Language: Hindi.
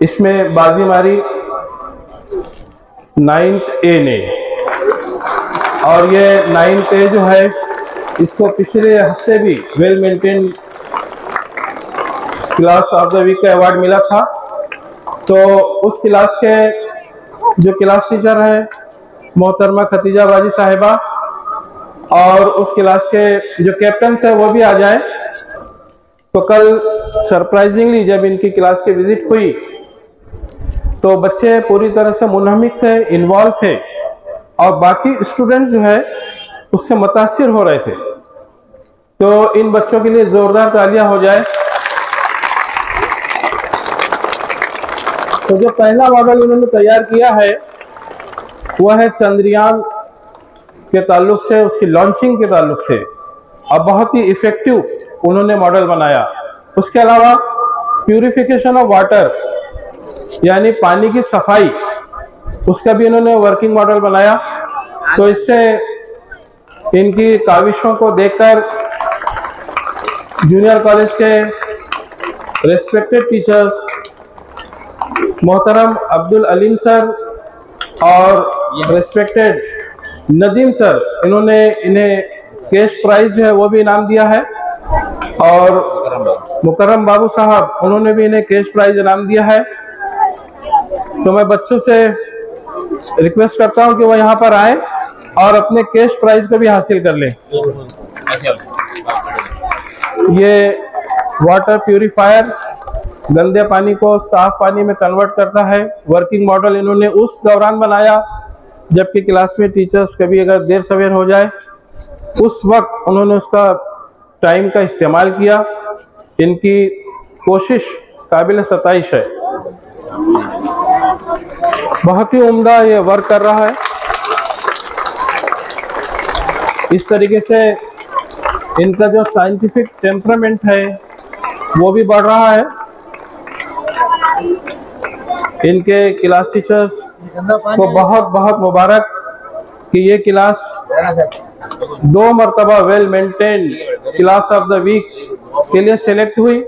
इसमें बाजी मारी 9th A ने, और ये 9th A जो है इसको पिछले हफ्ते भी well maintain class of the week का अवार्ड मिला था। तो उस क्लास के जो क्लास टीचर है मोहतरमा खतीजा बाजी साहिबा, और उस क्लास के जो कैप्टन है वो भी आ जाए। तो कल सरप्राइजिंगली जब इनकी क्लास की विजिट हुई तो बच्चे पूरी तरह से मुनहमिक थे, इन्वॉल्व थे, और बाकी स्टूडेंट्स जो है उससे मुतासिर हो रहे थे। तो इन बच्चों के लिए जोरदार तालियां हो जाए। तो जो पहला मॉडल इन्होंने तैयार किया है वह है चंद्रयान के ताल्लुक से, उसकी लॉन्चिंग के ताल्लुक से, और बहुत ही इफेक्टिव उन्होंने मॉडल बनाया। उसके अलावा प्यूरिफिकेशन ऑफ वाटर यानी पानी की सफाई, उसका भी इन्होंने वर्किंग मॉडल बनाया। तो इससे इनकी काविशों को देखकर जूनियर कॉलेज के रेस्पेक्टेड टीचर्स मोहतरम अब्दुल अलीम सर और रेस्पेक्टेड नदीम सर, इन्होंने इन्हें कैश प्राइज जो है वो भी इनाम दिया है, और मुकर्रम बाबू साहब उन्होंने भी इन्हें कैश प्राइज इनाम दिया है। तो मैं बच्चों से रिक्वेस्ट करता हूं कि वो यहाँ पर आए और अपने कैश प्राइज को भी हासिल कर लें। ये वाटर प्यूरिफायर गंदे पानी को साफ पानी में कन्वर्ट करता है। वर्किंग मॉडल इन्होंने उस दौरान बनाया जबकि क्लास में टीचर्स कभी अगर देर सवेर हो जाए, उस वक्त उन्होंने उसका टाइम का इस्तेमाल किया। इनकी कोशिश काबिल सताइश है। बहुत ही उम्दा ये वर्क कर रहा है। इस तरीके से इनका जो साइंटिफिक टेम्परामेंट है वो भी बढ़ रहा है। इनके क्लास टीचर्स को बहुत बहुत मुबारक कि ये क्लास 2 मरतबा well maintain class of the week के लिए सेलेक्ट हुई।